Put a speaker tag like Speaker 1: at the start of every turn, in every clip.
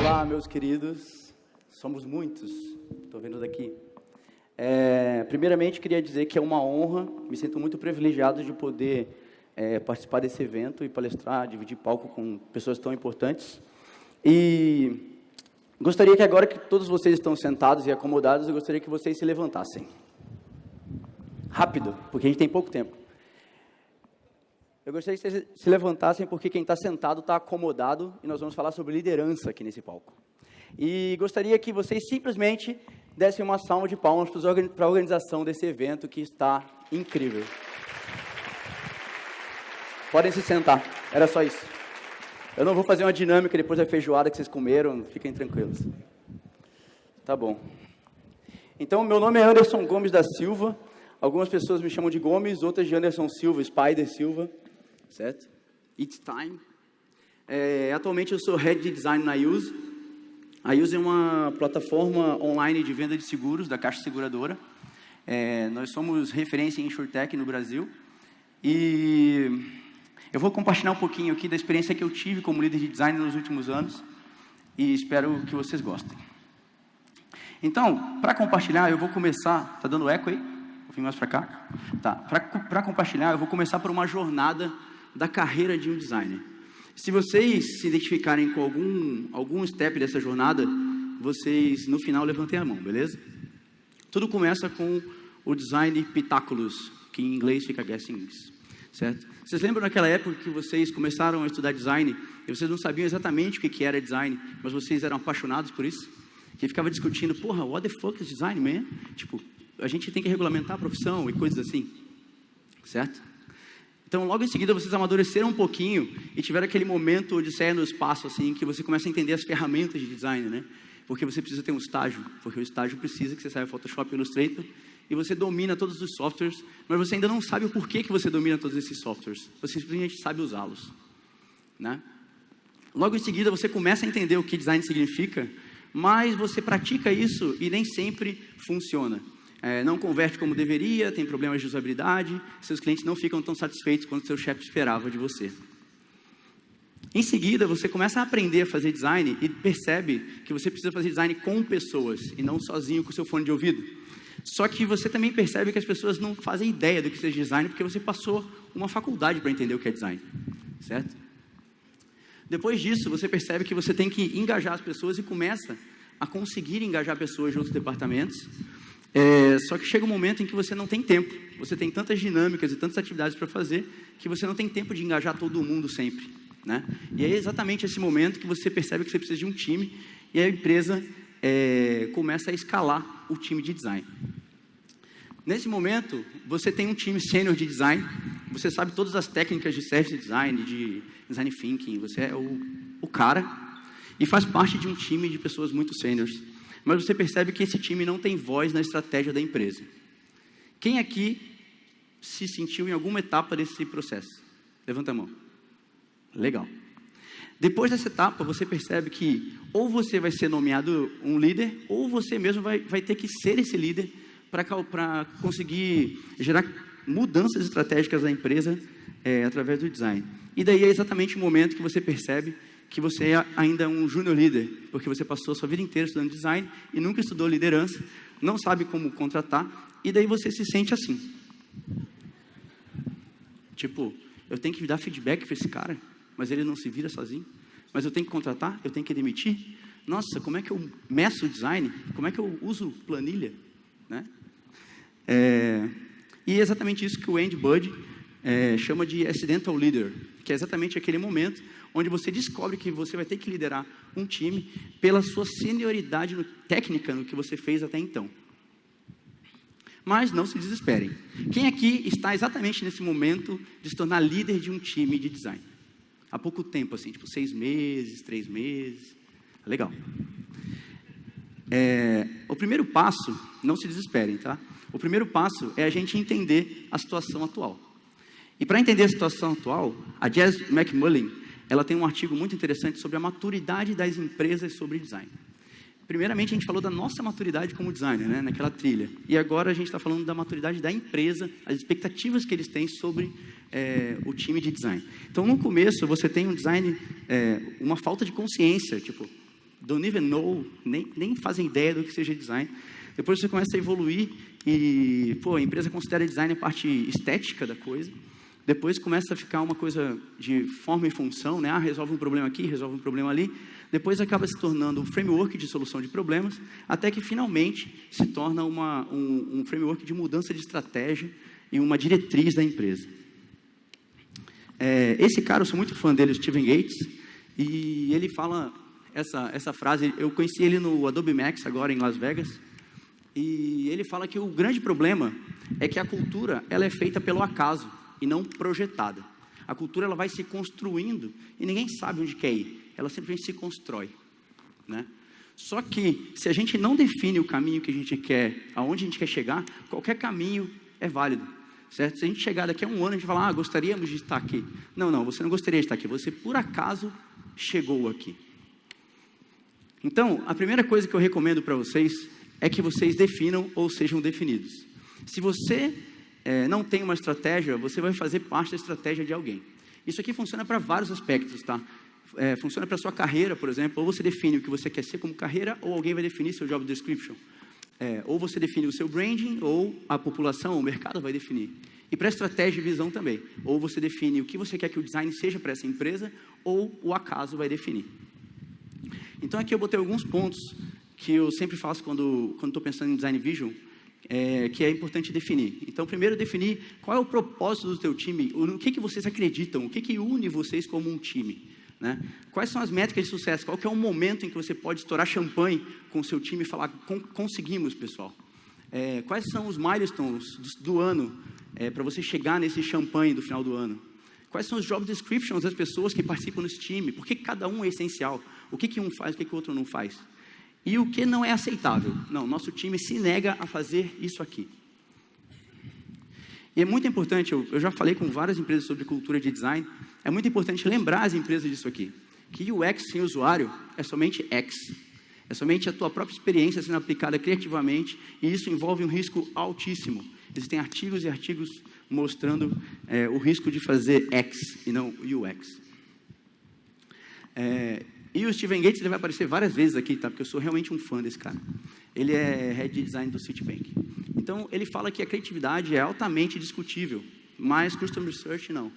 Speaker 1: Olá, meus queridos. Somos muitos, estou vendo daqui. Primeiramente, queria dizer que é uma honra, me sinto muito privilegiado de poder participar desse evento e palestrar, dividir palco com pessoas tão importantes. E gostaria que agora que todos vocês estão sentados e acomodados, eu gostaria que vocês se levantassem. Rápido, porque a gente tem pouco tempo. Eu gostaria que vocês se levantassem porque quem está sentado está acomodado e nós vamos falar sobre liderança aqui nesse palco. E gostaria que vocês simplesmente dessem uma salva de palmas para a organização desse evento que está incrível. Podem se sentar, era só isso. Eu não vou fazer uma dinâmica depois da feijoada que vocês comeram, fiquem tranquilos. Tá bom. Então, meu nome é Anderson Gomes da Silva. Algumas pessoas me chamam de Gomes, outras de Anderson Silva, Spider Silva. Certo? It's time. Atualmente eu sou Head de Design na Use. A Use é uma plataforma online de venda de seguros da Caixa Seguradora. Nós somos referência em InsurTech no Brasil. E eu vou compartilhar um pouquinho aqui da experiência que eu tive como líder de design nos últimos anos. E espero que vocês gostem. Então, para compartilhar, eu vou começar... Tá dando eco aí? Vou vir mais para cá. Tá. Para compartilhar, eu vou começar por uma jornada da carreira de um designer. Se vocês se identificarem com algum step dessa jornada, vocês, no final, levantem a mão, beleza? Tudo começa com o design Pitáculos, que em inglês fica guessing, certo? Vocês lembram naquela época que vocês começaram a estudar design e vocês não sabiam exatamente o que era design, mas vocês eram apaixonados por isso? Que ficava discutindo, porra, what the fuck is design, man? Tipo, a gente tem que regulamentar a profissão e coisas assim, certo? Então, logo em seguida, vocês amadureceram um pouquinho e tiveram aquele momento de sair no espaço, assim, que você começa a entender as ferramentas de design, né? Porque você precisa ter um estágio, porque o estágio precisa que você saiba Photoshop e Illustrator e você domina todos os softwares, mas você ainda não sabe o porquê que você domina todos esses softwares. Você simplesmente sabe usá-los, né? Logo em seguida, você começa a entender o que design significa, mas você pratica isso e nem sempre funciona. Não converte como deveria, tem problemas de usabilidade, seus clientes não ficam tão satisfeitos quanto seu chefe esperava de você. Em seguida, você começa a aprender a fazer design e percebe que você precisa fazer design com pessoas e não sozinho com seu fone de ouvido. Só que você também percebe que as pessoas não fazem ideia do que seja design porque você passou uma faculdade para entender o que é design, certo? Depois disso, você percebe que você tem que engajar as pessoas e começa a conseguir engajar pessoas de outros departamentos. Só que chega um momento em que você não tem tempo. Você tem tantas dinâmicas e tantas atividades para fazer que você não tem tempo de engajar todo mundo sempre, né? E é exatamente esse momento que você percebe que você precisa de um time e a empresa começa a escalar o time de design. Nesse momento, você tem um time sênior de design, você sabe todas as técnicas de service design, de design thinking, você é o cara e faz parte de um time de pessoas muito sêniores. Mas você percebe que esse time não tem voz na estratégia da empresa. Quem aqui se sentiu em alguma etapa desse processo? Levanta a mão. Legal. Depois dessa etapa, você percebe que ou você vai ser nomeado um líder, ou você mesmo vai ter que ser esse líder para conseguir gerar mudanças estratégicas da empresa através do design. E daí é exatamente o momento que você percebe que você ainda é um júnior líder, porque você passou a sua vida inteira estudando design e nunca estudou liderança, não sabe como contratar, e daí você se sente assim. Tipo, eu tenho que dar feedback para esse cara, mas ele não se vira sozinho. Mas eu tenho que contratar, eu tenho que demitir. Nossa, como é que eu meço o design? Como é que eu uso planilha? Né? E é exatamente isso que o Andy Budd chama de accidental leader, que é exatamente aquele momento onde você descobre que você vai ter que liderar um time pela sua senioridade técnica no que você fez até então. Mas não se desesperem. Quem aqui está exatamente nesse momento de se tornar líder de um time de design? Há pouco tempo, assim, tipo 6 meses, 3 meses. Legal. O primeiro passo, não se desesperem, tá? O primeiro passo é a gente entender a situação atual. E para entender a situação atual, a Jazz McMullen, ela tem um artigo muito interessante sobre a maturidade das empresas sobre design. Primeiramente, a gente falou da nossa maturidade como designer, né, naquela trilha. E agora a gente está falando da maturidade da empresa, as expectativas que eles têm sobre o time de design. Então, no começo, você tem um design, uma falta de consciência, tipo, don't even know, nem fazem ideia do que seja design. Depois você começa a evoluir e, a empresa considera design a parte estética da coisa. Depois começa a ficar uma coisa de forma e função, né? Resolve um problema aqui, resolve um problema ali. Depois acaba se tornando um framework de solução de problemas, até que finalmente se torna um framework de mudança de estratégia e uma diretriz da empresa. Esse cara, eu sou muito fã dele, Steven Gates, e ele fala essa frase, eu conheci ele no Adobe Max, agora em Las Vegas, e ele fala que o grande problema é que a cultura ela é feita pelo acaso e não projetada. A cultura ela vai se construindo e ninguém sabe onde quer ir, ela simplesmente se constrói, né? Só que se a gente não define o caminho que a gente quer, aonde a gente quer chegar, qualquer caminho é válido, certo? Se a gente chegar daqui a um ano, a gente falar, gostaríamos de estar aqui. Não, você não gostaria de estar aqui, você por acaso chegou aqui. Então, a primeira coisa que eu recomendo para vocês é que vocês definam ou sejam definidos. Se você não tem uma estratégia, você vai fazer parte da estratégia de alguém. Isso aqui funciona para vários aspectos, tá? Funciona para a sua carreira, por exemplo, ou você define o que você quer ser como carreira, ou alguém vai definir seu job description. Ou você define o seu branding, ou a população, o mercado vai definir. E para estratégia e visão também. Ou você define o que você quer que o design seja para essa empresa, ou o acaso vai definir. Então aqui eu botei alguns pontos que eu sempre faço quando estou pensando em design vision, que é importante definir. Então, primeiro definir qual é o propósito do teu time, no que vocês acreditam, o que une vocês como um time, né? Quais são as métricas de sucesso, qual que é o momento em que você pode estourar champanhe com o seu time e falar, conseguimos, pessoal. Quais são os milestones do ano para você chegar nesse champanhe do final do ano? Quais são os job descriptions das pessoas que participam desse time? Por que cada um é essencial? O que um faz, o que o outro não faz? E o que não é aceitável? Não, nosso time se nega a fazer isso aqui. E é muito importante, eu já falei com várias empresas sobre cultura de design, é muito importante lembrar as empresas disso aqui, que UX sem usuário é somente X. É somente a tua própria experiência sendo aplicada criativamente, e isso envolve um risco altíssimo. Existem artigos e artigos mostrando o risco de fazer X e não UX. E o Steven Gates ele vai aparecer várias vezes aqui, tá? Porque eu sou realmente um fã desse cara. Ele é Head de Design do Citibank. Então, ele fala que a criatividade é altamente discutível, mas Custom Research não.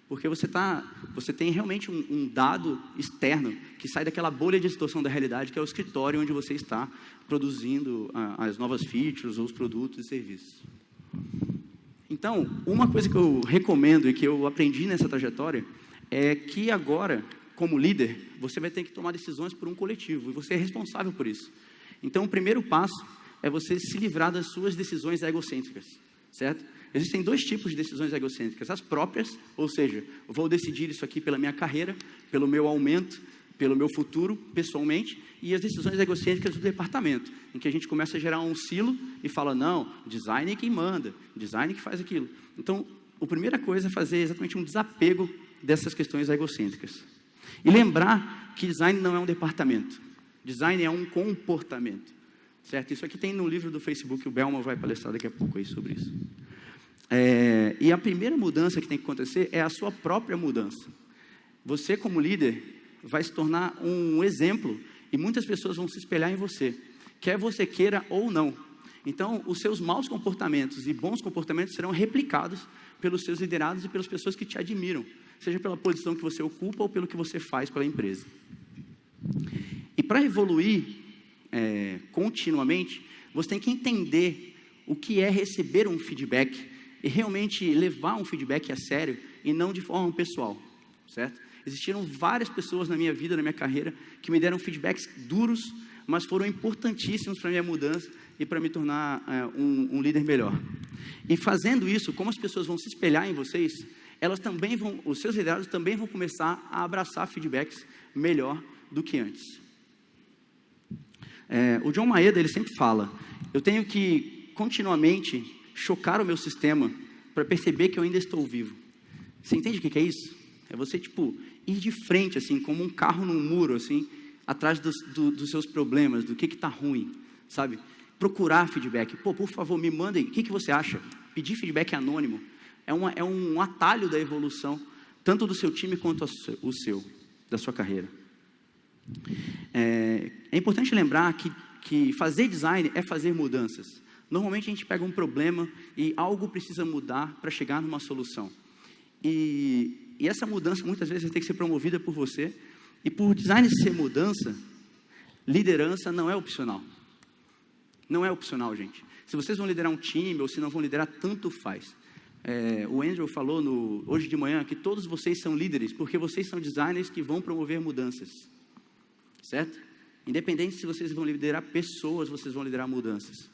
Speaker 1: Porque você tem realmente um dado externo que sai daquela bolha de distorção da realidade, que é o escritório onde você está produzindo as novas features, ou os produtos e serviços. Então, uma coisa que eu recomendo e que eu aprendi nessa trajetória é que agora, como líder, você vai ter que tomar decisões por um coletivo, e você é responsável por isso. Então, o primeiro passo é você se livrar das suas decisões egocêntricas, certo? Existem dois tipos de decisões egocêntricas, as próprias, ou seja, eu vou decidir isso aqui pela minha carreira, pelo meu aumento, pelo meu futuro, pessoalmente, e as decisões egocêntricas do departamento, em que a gente começa a gerar um silo e fala, não, design é quem manda, design é que faz aquilo. Então, a primeira coisa é fazer exatamente um desapego dessas questões egocêntricas. E lembrar que design não é um departamento, design é um comportamento, certo? Isso aqui tem no livro do Facebook, o Belman vai palestrar daqui a pouco aí sobre isso. E a primeira mudança que tem que acontecer é a sua própria mudança. Você, como líder, vai se tornar um exemplo e muitas pessoas vão se espelhar em você, quer você queira ou não. Então, os seus maus comportamentos e bons comportamentos serão replicados pelos seus liderados e pelas pessoas que te admiram, seja pela posição que você ocupa ou pelo que você faz pela empresa. E para evoluir continuamente, você tem que entender o que é receber um feedback e realmente levar um feedback a sério e não de forma pessoal, certo? Existiram várias pessoas na minha vida, na minha carreira, que me deram feedbacks duros, mas foram importantíssimos para a minha mudança e para me tornar um líder melhor. E fazendo isso, como as pessoas vão se espelhar em vocês, elas também os seus liderados também vão começar a abraçar feedbacks melhor do que antes. O John Maeda, ele sempre fala, eu tenho que continuamente chocar o meu sistema para perceber que eu ainda estou vivo. Você entende o que é isso? É você, ir de frente, assim, como um carro num muro, assim, atrás dos seus problemas, do que está ruim, sabe? Procurar feedback. Por favor, me mandem, o que você acha? Pedir feedback anônimo é um atalho da evolução, tanto do seu time quanto o seu, da sua carreira. É importante lembrar que fazer design é fazer mudanças. Normalmente a gente pega um problema e algo precisa mudar para chegar numa solução. E essa mudança muitas vezes tem que ser promovida por você. E por design ser mudança, liderança não é opcional. Não é opcional, gente. Se vocês vão liderar um time ou se não vão liderar, tanto faz. O Andrew falou hoje de manhã que todos vocês são líderes, porque vocês são designers que vão promover mudanças. Certo? Independente se vocês vão liderar pessoas, vocês vão liderar mudanças.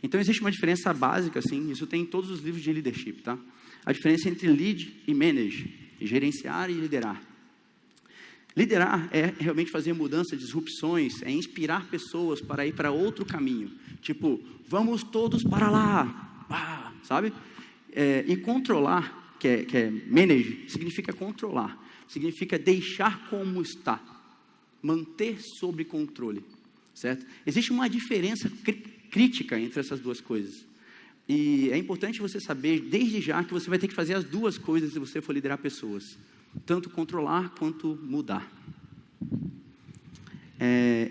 Speaker 1: Então, existe uma diferença básica, assim, isso tem em todos os livros de leadership, tá? A diferença entre lead e manage, gerenciar e liderar. Liderar é realmente fazer mudanças, disrupções, é inspirar pessoas para ir para outro caminho. Tipo, vamos todos para lá, sabe? E controlar, que é manage, significa controlar, significa deixar como está, manter sob controle, certo? Existe uma diferença crítica entre essas duas coisas. E é importante você saber, desde já, que você vai ter que fazer as duas coisas se você for liderar pessoas. Tanto controlar, quanto mudar.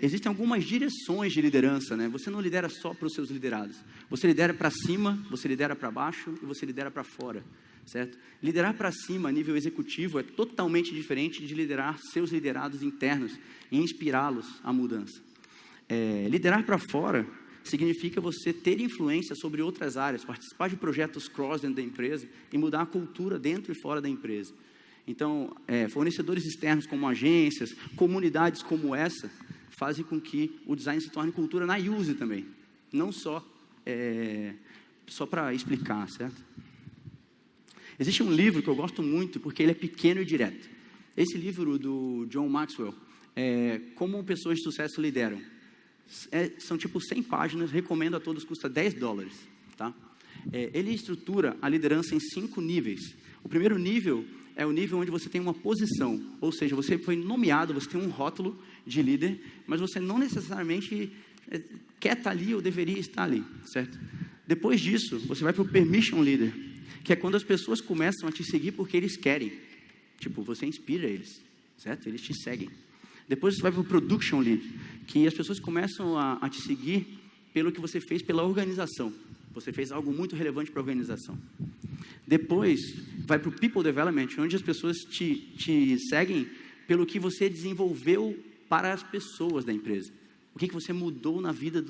Speaker 1: Existem algumas direções de liderança, né? Você não lidera só para os seus liderados. Você lidera para cima, você lidera para baixo e você lidera para fora, certo? Liderar para cima, a nível executivo, é totalmente diferente de liderar seus liderados internos e inspirá-los à mudança. Liderar para fora significa você ter influência sobre outras áreas, participar de projetos cross dentro da empresa e mudar a cultura dentro e fora da empresa. Então, fornecedores externos como agências, comunidades como essa, fazem com que o design se torne cultura na use também. Não só para explicar, certo? Existe um livro que eu gosto muito porque ele é pequeno e direto. Esse livro do John Maxwell, Como Pessoas de Sucesso Lideram. São tipo 100 páginas, recomendo a todos, custa $10, tá? Ele estrutura a liderança em 5 níveis. O primeiro nível é o nível onde você tem uma posição, ou seja, você foi nomeado, você tem um rótulo de líder, mas você não necessariamente quer estar ali ou deveria estar ali, certo? Depois disso, você vai para o permission leader, que é quando as pessoas começam a te seguir porque eles querem. Tipo, você inspira eles, certo? Eles te seguem. Depois você vai para o production lead, que as pessoas começam a te seguir pelo que você fez pela organização. Você fez algo muito relevante para a organização. Depois vai para o people development, onde as pessoas te seguem pelo que você desenvolveu para as pessoas da empresa. O que você mudou na vida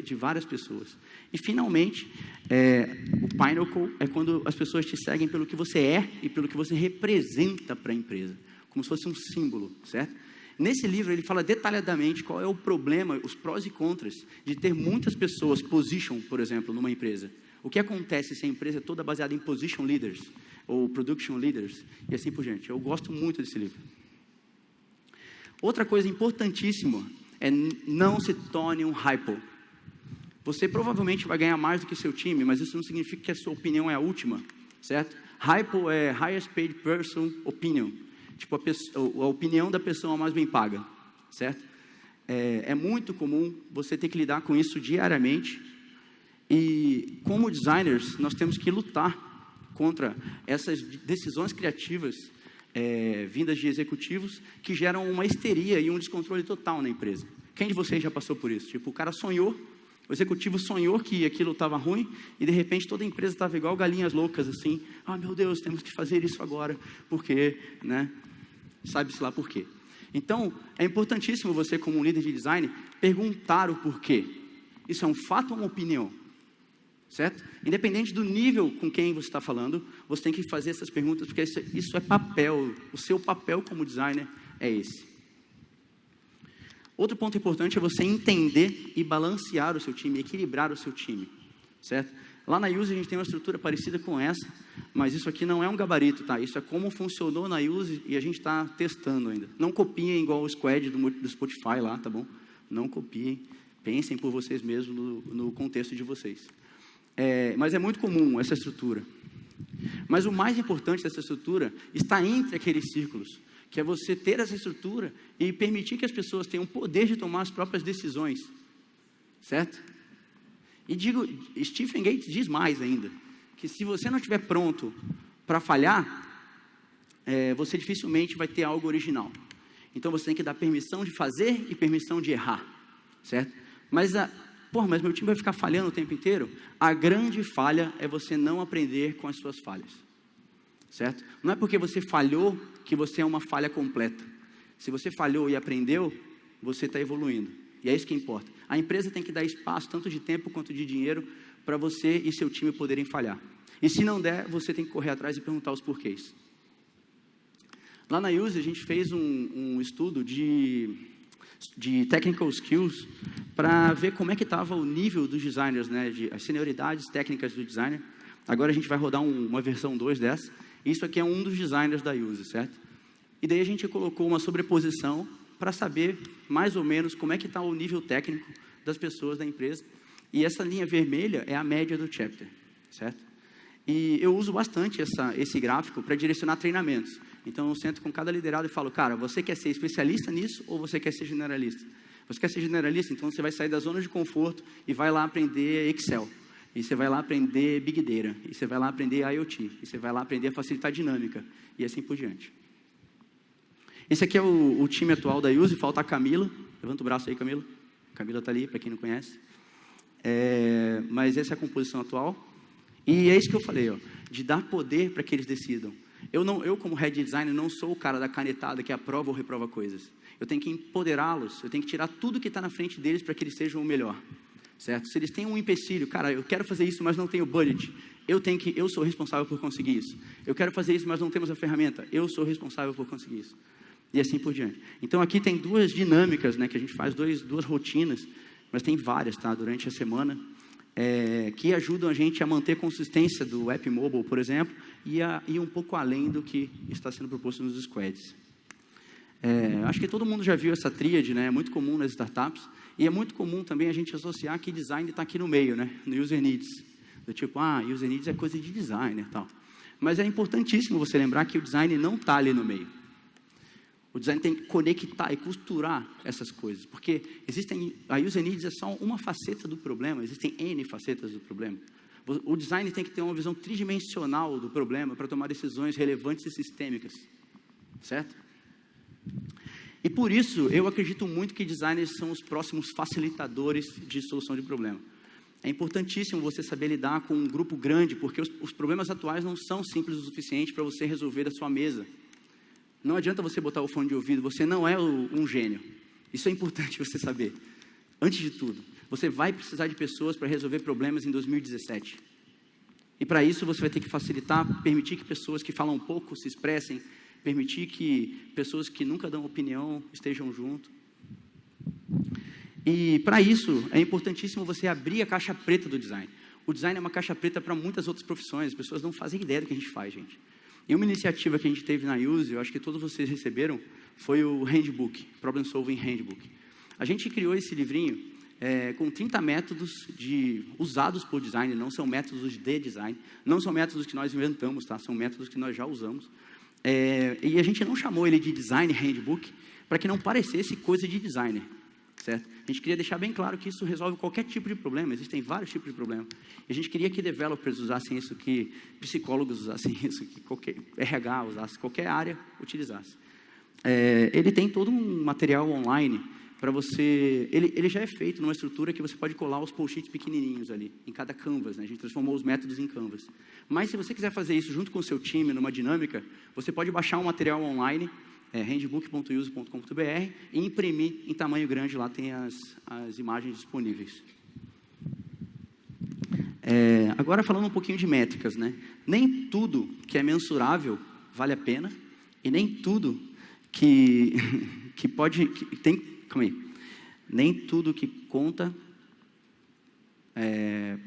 Speaker 1: de várias pessoas. E finalmente, o pinnacle é quando as pessoas te seguem pelo que você é e pelo que você representa para a empresa. Como se fosse um símbolo, certo? Nesse livro, ele fala detalhadamente qual é o problema, os prós e contras de ter muitas pessoas, position, por exemplo, numa empresa. O que acontece se a empresa é toda baseada em position leaders, ou production leaders, e assim por diante. Eu gosto muito desse livro. Outra coisa importantíssima é não se torne um hypo. Você provavelmente vai ganhar mais do que seu time, mas isso não significa que a sua opinião é a última, certo? Hypo é highest paid person opinion. Tipo, a opinião da pessoa mais bem paga, certo? É muito comum você ter que lidar com isso diariamente. E, como designers, nós temos que lutar contra essas decisões criativas vindas de executivos que geram uma histeria e um descontrole total na empresa. Quem de vocês já passou por isso? Tipo, o executivo sonhou que aquilo estava ruim e, de repente, toda a empresa estava igual galinhas loucas, assim. Ah, meu Deus, temos que fazer isso agora. Por quê? Né? Sabe-se lá por quê. Então, é importantíssimo você, como um líder de design, perguntar o porquê. Isso é um fato ou uma opinião? Certo? Independente do nível com quem você está falando, você tem que fazer essas perguntas, porque isso é papel. O seu papel como designer é esse. Outro ponto importante é você entender e balancear o seu time, equilibrar o seu time, certo? Lá na Use a gente tem uma estrutura parecida com essa, mas isso aqui não é um gabarito, tá? Isso é como funcionou na Use e a gente está testando ainda. Não copiem igual o squad do Spotify lá, tá bom? Não copiem, pensem por vocês mesmos no contexto de vocês. Mas é muito comum essa estrutura. Mas o mais importante dessa estrutura está entre aqueles círculos, que é você ter essa estrutura e permitir que as pessoas tenham o poder de tomar as próprias decisões, certo? E Stephen Gates diz mais ainda, que se você não estiver pronto para falhar, você dificilmente vai ter algo original. Então, você tem que dar permissão de fazer e permissão de errar, certo? Mas meu time vai ficar falhando o tempo inteiro? A grande falha é você não aprender com as suas falhas, certo? Não é porque você falhou que você é uma falha completa. Se você falhou e aprendeu, você está evoluindo. E é isso que importa. A empresa tem que dar espaço, tanto de tempo quanto de dinheiro, para você e seu time poderem falhar. E se não der, você tem que correr atrás e perguntar os porquês. Lá na Use, a gente fez um estudo de technical skills para ver como é que estava o nível dos designers, né, as senioridades técnicas do designer. Agora a gente vai rodar uma versão 2 dessa. Isso aqui é um dos designers da Use, certo? E daí a gente colocou uma sobreposição para saber mais ou menos como é que está o nível técnico das pessoas da empresa. E essa linha vermelha é a média do chapter, certo? E eu uso bastante esse gráfico para direcionar treinamentos. Então, eu sento com cada liderado e falo, cara, você quer ser especialista nisso ou você quer ser generalista? Você quer ser generalista? Então, você vai sair da zona de conforto e vai lá aprender Excel. E você vai lá aprender Big Data. E você vai lá aprender IoT. E você vai lá aprender a facilitar a dinâmica. E assim por diante. Esse aqui é o time atual da Use. Falta a Camila. Levanta o braço aí, Camila. Camila está ali, para quem não conhece. Mas essa é a composição atual. E é isso que eu falei, ó, de dar poder para que eles decidam. Eu, como head designer, não sou o cara da canetada que aprova ou reprova coisas. Eu tenho que empoderá-los, eu tenho que tirar tudo que está na frente deles para que eles sejam o melhor, certo? Se eles têm um empecilho, cara, eu quero fazer isso, mas não tenho budget, eu sou responsável por conseguir isso. Eu quero fazer isso, mas não temos a ferramenta, eu sou responsável por conseguir isso. E assim por diante. Então, aqui tem duas dinâmicas, né, que a gente faz, duas rotinas, mas tem várias, tá, durante a semana. Que ajudam a gente a manter a consistência do app mobile, por exemplo, e a ir um pouco além do que está sendo proposto nos squads. Acho que todo mundo já viu essa tríade, né? É muito comum nas startups, e é muito comum também a gente associar que design está aqui no meio, né? No user needs. Do tipo, user needs é coisa de designer e tal. Mas é importantíssimo você lembrar que o design não está ali no meio. O design tem que conectar e costurar essas coisas, porque a user needs é só uma faceta do problema, existem N facetas do problema. O design tem que ter uma visão tridimensional do problema para tomar decisões relevantes e sistêmicas, certo? E por isso, eu acredito muito que designers são os próximos facilitadores de solução de problema. É importantíssimo você saber lidar com um grupo grande, porque os problemas atuais não são simples o suficiente para você resolver da sua mesa. Não adianta você botar o fone de ouvido, você não é um gênio. Isso é importante você saber. Antes de tudo, você vai precisar de pessoas para resolver problemas em 2017. E para isso você vai ter que facilitar, permitir que pessoas que falam pouco se expressem, permitir que pessoas que nunca dão opinião estejam junto. E para isso é importantíssimo você abrir a caixa preta do design. O design é uma caixa preta para muitas outras profissões, as pessoas não fazem ideia do que a gente faz, gente. E uma iniciativa que a gente teve na Use, eu acho que todos vocês receberam, foi o Handbook, Problem Solving Handbook. A gente criou esse livrinho com 30 métodos usados por design, não são métodos de design, não são métodos que nós inventamos, tá? São métodos que nós já usamos. E a gente não chamou ele de Design Handbook para que não parecesse coisa de designer, certo? A gente queria deixar bem claro que isso resolve qualquer tipo de problema, existem vários tipos de problema. E a gente queria que developers usassem isso, que psicólogos usassem isso, que qualquer RH usasse, qualquer área utilizasse. Ele tem todo um material online para você... Ele já é feito numa estrutura que você pode colar os post-its pequenininhos ali, em cada canvas, né? A gente transformou os métodos em canvas. Mas se você quiser fazer isso junto com o seu time, numa dinâmica, você pode baixar um material online, handbook.use.com.br, e imprimir em tamanho grande, lá tem as imagens disponíveis. Agora falando um pouquinho de métricas, né? Nem tudo que é mensurável vale a pena, e nem tudo nem tudo que conta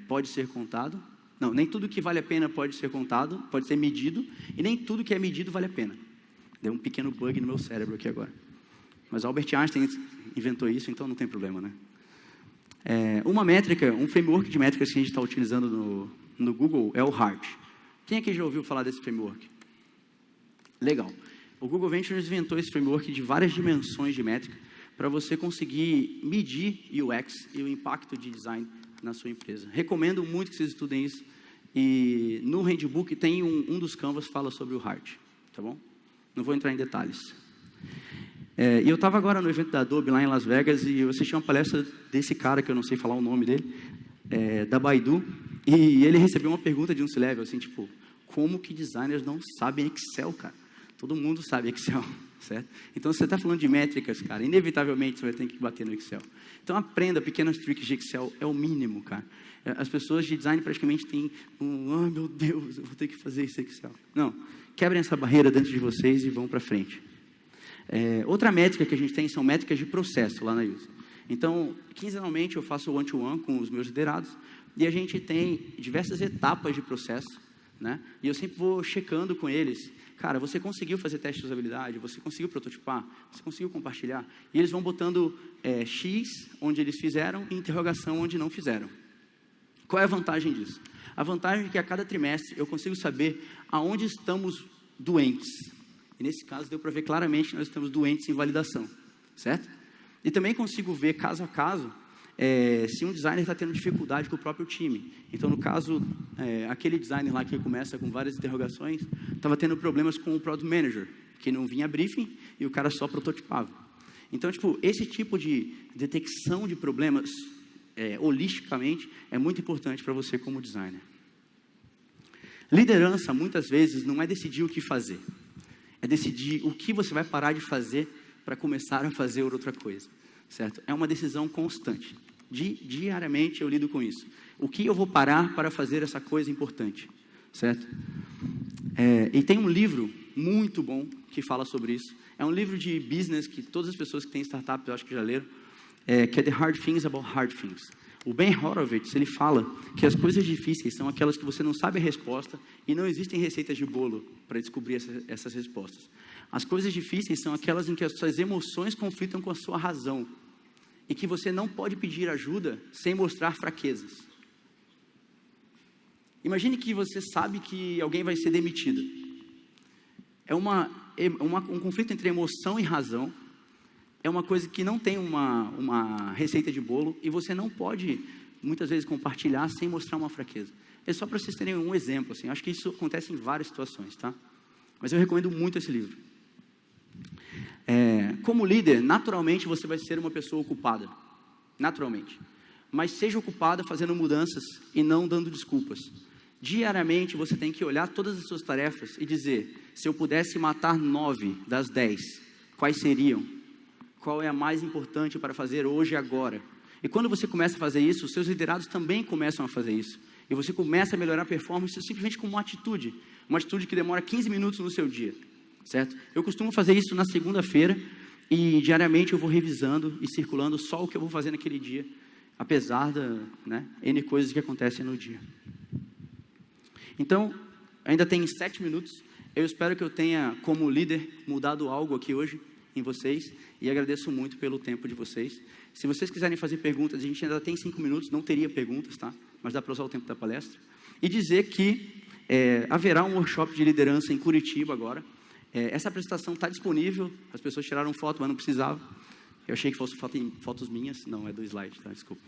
Speaker 1: pode ser contado. Não, nem tudo que vale a pena pode ser contado, pode ser medido, e nem tudo que é medido vale a pena. Deu um pequeno bug no meu cérebro aqui agora. Mas Albert Einstein inventou isso, então não tem problema, né? Uma métrica, um framework de métricas que a gente está utilizando no Google é o HEART. Quem aqui já ouviu falar desse framework? Legal. O Google Ventures inventou esse framework de várias dimensões de métrica para você conseguir medir UX e o impacto de design na sua empresa. Recomendo muito que vocês estudem isso. E no Handbook tem um dos canvas que fala sobre o HEART, tá bom? Não vou entrar em detalhes. E eu estava agora no evento da Adobe lá em Las Vegas e eu assisti uma palestra desse cara, que eu não sei falar o nome dele, da Baidu, e ele recebeu uma pergunta de um C-Level, assim, tipo, como que designers não sabem Excel, cara? Todo mundo sabe Excel, certo? Então, se você está falando de métricas, cara, inevitavelmente você vai ter que bater no Excel. Então, aprenda pequenos tricks de Excel, é o mínimo, cara. As pessoas de design praticamente têm meu Deus, eu vou ter que fazer esse Excel. Não, quebrem essa barreira dentro de vocês e vão para frente. Outra métrica que a gente tem são métricas de processo lá na Use. Então, quinzenalmente eu faço one-to-one com os meus liderados e a gente tem diversas etapas de processo, né? E eu sempre vou checando com eles. Cara, você conseguiu fazer teste de usabilidade? Você conseguiu prototipar? Você conseguiu compartilhar? E eles vão botando X onde eles fizeram e interrogação onde não fizeram. Qual é a vantagem disso? A vantagem é que a cada trimestre eu consigo saber aonde estamos doentes. E nesse caso deu para ver claramente que nós estamos doentes em validação, certo? E também consigo ver caso a caso se um designer está tendo dificuldade com o próprio time. Então, no caso, aquele designer lá que começa com várias interrogações, estava tendo problemas com o Product Manager, que não vinha briefing e o cara só prototipava. Então, tipo, esse tipo de detecção de problemas holisticamente é muito importante para você como designer. Liderança, muitas vezes, não é decidir o que fazer. É decidir o que você vai parar de fazer para começar a fazer outra coisa, certo? É uma decisão constante. Diariamente eu lido com isso. O que eu vou parar para fazer essa coisa importante, certo? E tem um livro muito bom que fala sobre isso. É um livro de business que todas as pessoas que têm startup, eu acho que já leram, que é The Hard Things About Hard Things. O Ben Horowitz, ele fala que as coisas difíceis são aquelas que você não sabe a resposta e não existem receitas de bolo para descobrir essas respostas. As coisas difíceis são aquelas em que as suas emoções conflitam com a sua razão e que você não pode pedir ajuda sem mostrar fraquezas. Imagine que você sabe que alguém vai ser demitido. É um conflito entre emoção e razão. É uma coisa que não tem uma receita de bolo e você não pode, muitas vezes, compartilhar sem mostrar uma fraqueza. É só para vocês terem um exemplo, assim. Acho que isso acontece em várias situações, tá? Mas eu recomendo muito esse livro. Como líder, naturalmente você vai ser uma pessoa ocupada. Naturalmente. Mas seja ocupada fazendo mudanças e não dando desculpas. Diariamente você tem que olhar todas as suas tarefas e dizer, se eu pudesse matar 9 das 10, quais seriam? Qual é a mais importante para fazer hoje e agora? E quando você começa a fazer isso, os seus liderados também começam a fazer isso. E você começa a melhorar a performance simplesmente com uma atitude que demora 15 minutos no seu dia, certo? Eu costumo fazer isso na segunda-feira e diariamente eu vou revisando e circulando só o que eu vou fazer naquele dia, apesar N coisas que acontecem no dia. Então, ainda tem 7 minutos. Eu espero que eu tenha, como líder, mudado algo aqui hoje em vocês e agradeço muito pelo tempo de vocês. Se vocês quiserem fazer perguntas, a gente ainda tem 5 minutos, não teria perguntas, tá? Mas dá para usar o tempo da palestra. E dizer que haverá um workshop de liderança em Curitiba agora. Essa apresentação está disponível, as pessoas tiraram foto, mas não precisava. Eu achei que fosse fotos minhas, não, é do slide, tá? Desculpa.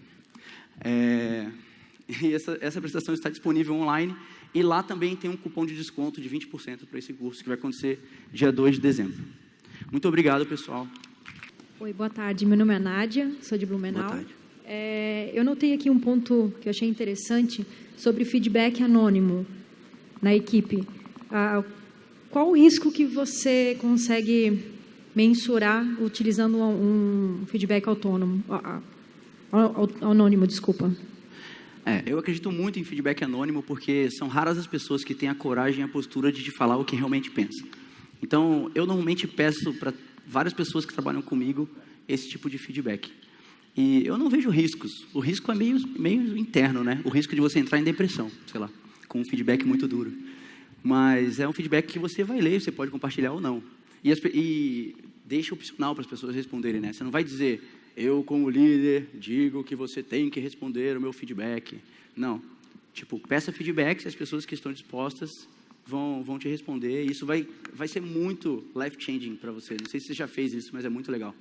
Speaker 1: E essa apresentação está disponível online e lá também tem um cupom de desconto de 20% para esse curso que vai acontecer dia 2 de dezembro. Muito obrigado, pessoal.
Speaker 2: Oi, boa tarde. Meu nome é Nádia, sou de Blumenau.
Speaker 1: Boa tarde.
Speaker 2: Eu notei aqui um ponto que eu achei interessante sobre feedback anônimo na equipe. Qual o risco que você consegue mensurar utilizando um feedback anônimo, desculpa?
Speaker 1: Eu acredito muito em feedback anônimo porque são raras as pessoas que têm a coragem e a postura de te falar o que realmente pensa. Então, eu normalmente peço para várias pessoas que trabalham comigo esse tipo de feedback. E eu não vejo riscos. O risco é meio interno, né? O risco de você entrar em depressão, sei lá, com um feedback muito duro. Mas é um feedback que você vai ler, você pode compartilhar ou não. E deixa opcional para as pessoas responderem, né? Você não vai dizer, eu como líder digo que você tem que responder o meu feedback. Não. Tipo, peça feedback se as pessoas que estão dispostas vão te responder. E isso vai ser muito life-changing para você. Não sei se você já fez isso, mas é muito legal.